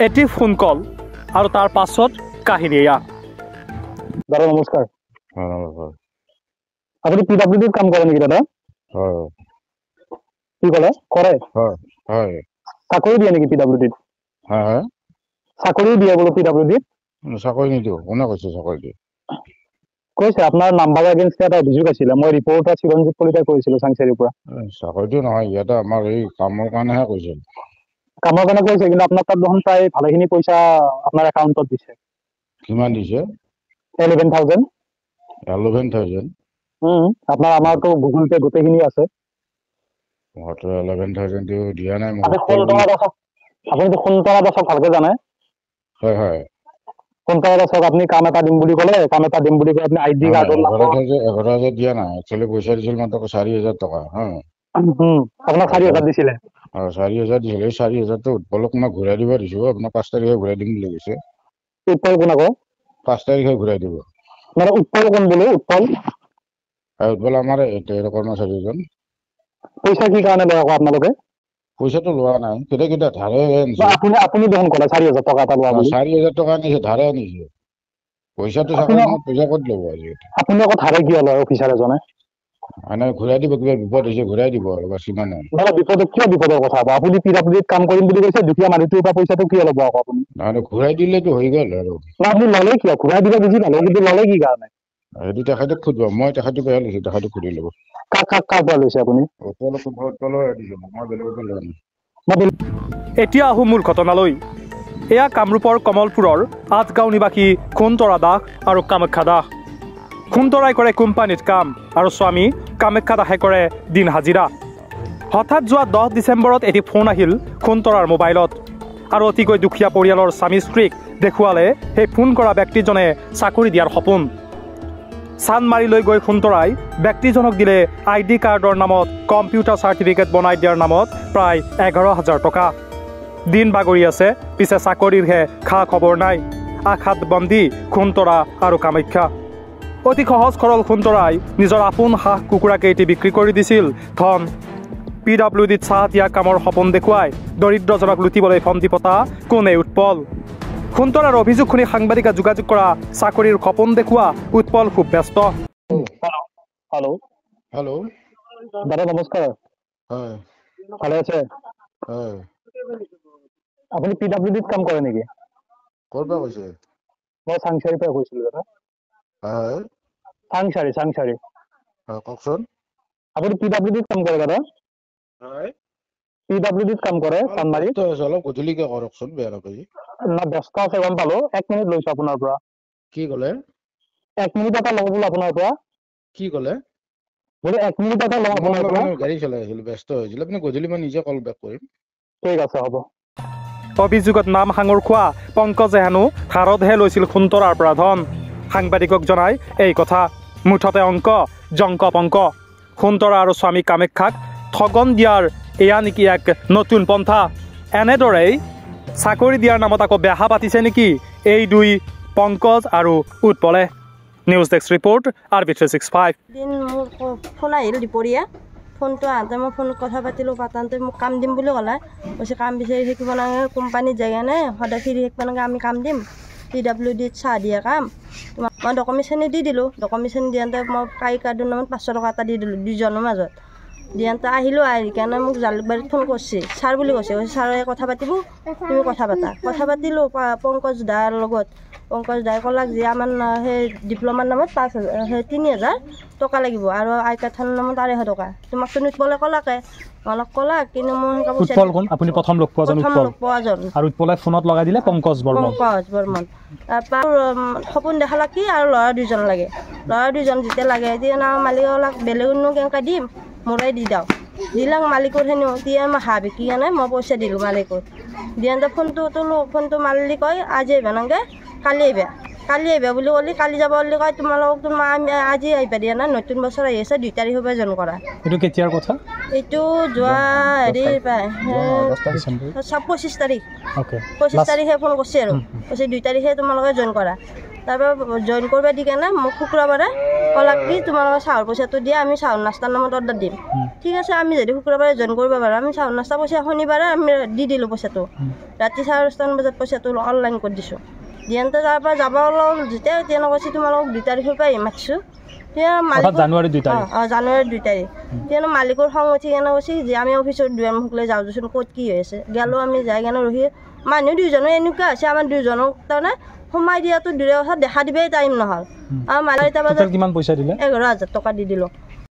এটি ফোন কল আৰু তাৰ পাছত কাহিনী এয়া। দাদা নমস্কাৰ। আপুনি PWD কাম কৰে নেকি দাদা? কি ক'লে? কৰে? চাকৰি দিয়ে নেকি PWD? চাকৰি দিয়ে বোলো PWD? চাকৰি নিদিওঁ। কোনে কৈছে চাকৰি দিয়ে? কৈছে আপোনাৰ নাম্বাৰ এগেইনষ্ট এটা অভিযোগ আছিলে। মই ৰিপৰ্টাৰ চিৰঞ্জিত কলিতাই কৰিছিলোঁ চাংচাৰিৰ পৰা। চাকৰিটো নহয়, ইয়াতে আমাৰ এই কামৰ কাৰণেহে কৈছিল। কামৰ কাৰণে কৈছে, কিন্তু আপোনাৰ তাত দেখোন প্ৰায় ভালেখিনি পইচা আপোনাৰ একাউণ্টত দিছে। কিমান দিছে? 11,000। 11,000? আপোনাৰ আমাৰতো গুগল পে গোটেইখিনি আছে। 11,000 দিয়া নাই মোক। আপুনিতো সোনতৰা দাসক ভালকে জানে? হয়। সোনতৰা দাসক আপুনি কাম এটা দিম বুলি ক'লে, কাম এটা দিম বুলি কৈ আপুনি ID কাৰ্ডৰ 11,000 দিয়া নাই। একচুৱেলি পইচা দিছিল মাত্ৰ 4,000 টকা। আপোনাক 4,000 দিছিলে? 4,000 দিছিলে। 4,000টো উৎপলক মই ঘূৰাই দিব দিছোঁ। আপোনাক 5 তাৰিখে ঘূৰাই দিম বুলি কৈছে। উৎপল কোন আকৌ? 5 তাৰিখে ঘূৰাই দিব। মানে উৎপল কোন বোলো? উৎপল উৎপল আমাৰ কৰ্মচাৰীজন। পইচা কি কাৰণে লয় আকৌ আপোনালোকে? পইচাটো লোৱা নাই, কেতিয়া ধাৰে আনিছে। আপুনি দেখোন ক'লে 4,000 টকা এটা লোৱা বুলি। 4,000 টকা আনিছে, ধাৰে আনিছে। পইচাটো চাকৰি মই পইচা ক'ত ল'ব আজিকালি। আপুনি আকৌ ধাৰে কিয় লয় অফিচাৰ এজনে? মানে ঘূৰাই দিব, কিবা বিপদ হৈছে ঘূৰাই দিব আৰু বাছ ইমানে। কিয় বিপদৰ কথা হ'ব? আপুনি PWDত কাম কৰিম বুলি কৈছে, দুখীয়া মানুহটোৰ পৰা পইচাটো কিয় ল'ব আকৌ আপুনি? নহলে ঘূৰাই দিলেতো হৈ গ'ল আৰু। আপুনি ল'লে কিয়? ঘূৰাই দিব বুজি পালো, কিন্তু ল'লে কি কাৰণে? সেইটো তেখেতক সুধিব। মই তেখেতক বেয়া লৈছো, তেখেতক সুধি ল'ব। কাৰ পৰা লৈছে আপুনি? এতিয়া আহোঁ মূল ঘটনালৈ। এয়া কামৰূপৰ কমলপুৰৰ ৮ গাঁও নিবাসী সোণতৰা দাস আৰু কামাখ্যা দাস। সোণতৰাই কৰে কোম্পানীত কাম আৰু স্বামী কামাখ্যা দাসে কৰে দিন হাজিৰা। হঠাৎ যোৱা 10 ডিচেম্বৰত এটি ফোন আহিল সোণতৰাৰ মোবাইলত আৰু অতিকৈ দুখীয়া পৰিয়ালৰ স্বামী স্ত্ৰীক দেখুৱালে সেই ফোন কৰা ব্যক্তিজনে চাকৰি দিয়াৰ সপোন। চান্দমাৰীলৈ গৈ সোণতৰাই ব্যক্তিজনক দিলে ID কাৰ্ডৰ নামত কম্পিউটাৰ চাৰ্টিফিকেট বনাই দিয়াৰ নামত প্ৰায় 11,000 টকা। দিন বাগৰি আছে, পিছে চাকৰিৰহে খা খবৰ নাই। আশাত বন্দী সোণতৰা আৰু কামাখ্যা। অতি সহজ সৰল সোণতৰাই নিজৰ আপোন হাঁহ কুকুৰাকেইটি বিক্ৰী কৰি দিছিল ধন। PWDত চাহ দিয়া কামৰ সপোন দেখুৱাই দৰিদ্ৰজনক লুটিবলৈ ফন্দি পতা কোনে উৎপল। সোণতৰাৰ অভিযোগ শুনি সাংবাদিকে যোগাযোগ কৰা চাকৰিৰ সপোন দেখুওৱা উৎপল খুব ব্যস্ত। হেল্ল' দাদা নমস্কাৰ। ভালে আছে? আপুনি PWDত কাম কৰে নেকি? ক'ৰ পৰা কৈছে? মই চাংচাৰিৰ পৰা কৈছিলোঁ দাদা। চাংচাৰি। কওকচোন। আপুনি PWDত কাম কৰে দাদা? PWDত কাম কৰে চান্দমাৰীত? অলপ গধূলিকে কৰকচোন, বেয়া নাপায়। না ব্যস্ত আছে গম পালো। 1 মিনিট লৈছো আপোনাৰ পৰা। কি ক'লে? 1 মিনিট এটা লওঁ বোলো আপোনাৰ পৰা। কি ক'লে? বোলে 1 মিনিট এটা লওঁ আপোনাৰ পৰা। গাড়ী চলাই আছিলো, ব্যস্ত হৈছিল। আপুনি গধূলি মই নিজে কল বেক কৰিম। ঠিক আছে, হ'ব। অভিযোগত নাম সাঙুৰ খোৱা পংকজে হেনো হাৰতহে লৈছিল সোণতৰাৰ পৰা ধন। সাংবাদিকক জনাই এই কথা। মুঠতে অংক জংক পংক। সোণতৰা আৰু স্বামী কামাখ্যাক ঠগন দিয়াৰ এয়া নেকি এক নতুন পন্থা? এনেদৰেই চাকৰি দিয়াৰ নামত আকৌ বেহা পাতিছে নেকি এই দুই পংকজ আৰু উৎপলে? News desk report RB365। দিন মোৰ ফোন আহিল দুপৰীয়া। ফোনটো আহোঁতে মই ফোনত কথা পাতিলোঁ। পাতাতে মোক কাম দিম বুলি ক'লে। কৈছে কাম বিচাৰি থাকিব নালাগে, কোম্পানীত যায় কেনে সদায় ফিৰি থাকিব নালাগে, আমি কাম দিম। PWDত চাহ দিয়া কাম। মই ডকুমেণ্টখিনি দি দিলোঁ। ডকুমেণ্টখিনি দিওঁতে মই পাই কাৰ্ডৰ নামত 500 টকা এটা দি দিলোঁ দুজনৰ মাজত। দিয়াতে আহিলোঁ, আহি কাৰণে মোক জালুকবাৰীত ফোন কৰিছে। ছাৰ বুলি কৈছে ছাৰে কথা পাতিব, তুমি কথা পাতিলোঁ পংকজ দাৰ লগত। পংকজ দাই ক'লাক যে আমাৰ সেই ডিপ্ল'মাৰ নামত 3,000 টকা লাগিব আৰু আই কাৰ্ডখনৰ নামত 250 টকা। তোমাকতো উৎপলে ক'লাকে অলপ ক'লাক, কিন্তু মই উৎপল কোন? আপুনি প্ৰথম লগ পোৱা জন আৰু উৎপলে ফোনত লগাই দিলে পংকজ বৰ্মন। তাৰপৰা সপোন দেখালাক কি আৰু ল'ৰা 2জন লাগে। ল'ৰা 2জন যেতিয়া লাগে এতিয়া মালিকে ক'লাক বেলেগনো কেনেকৈ দিম, মোৰে দি দিওঁ। দিলাক মালিকৰ হেনো। এতিয়া মই হাঁহ বিকি কেনে মই পইচা দিলোঁ মালিকৰ। দিয়াতে ফোনটো তোলোঁ। ফোনটো মালিক কয় আজি আহিবা নালাগে, কালি আহিবা বুলি ক'লি। কালি যাব বুলি কয় তোমালোকক আমি আজি আহিবা দিয়া নাই, নতুন বছৰ আহি আছে 2 তাৰিখৰ পৰা জইন কৰা। এইটো কেতিয়াৰ কথা? এইটো যোৱা হেৰি প্ৰায় 25 তাৰিখ। 25 তাৰিখে ফোন কৰিছে আৰু কৈছে 2 তাৰিখে তোমালোকে জইন কৰা। তাৰপৰা জইন কৰিব দি কেনে মোক শুক্ৰবাৰে ক'লাক কি তোমালোকে চাউল পইচাটো দিয়া আমি চাউল নাস্তাৰ নামত অৰ্ডাৰ দিম ঠিক আছে আমি যদি শুক্ৰবাৰে জইন কৰিব পাৰোঁ আমি চাউল নাস্তা পইচা শনিবাৰে আমি দি দিলোঁ পইচাটো ৰাতি 10:30 বজাত পইচাটো অনলাইন কৰি দিছোঁ দিয়ানতে তাৰ পৰা যাব অলপ যেতিয়া তেনে কৈছে তোমালোকক 2 তাৰিখৰ পৰা মাতিছোঁ জানুৱাৰী 2 তাৰিখ জানুৱাৰী 2 তাৰিখ তেনে মালিকৰ খং উঠি কেনে কৈছে যে আমি অফিচত দুৱাৰমুখলৈ যাওঁ দেচোন ক'ত কি হৈ আছে গেলোঁ আমি যাই কেনে ৰখি মানুহ 2জনে এনেকুৱা হৈছে আমাৰ 2জনক তাৰমানে সোমাই দিয়াটো দূৰে কথা দেখা দিবই টাইম নহ'ল আৰু মালিক কিমান পইচা দিলে 11,000 টকা দি দিলোঁ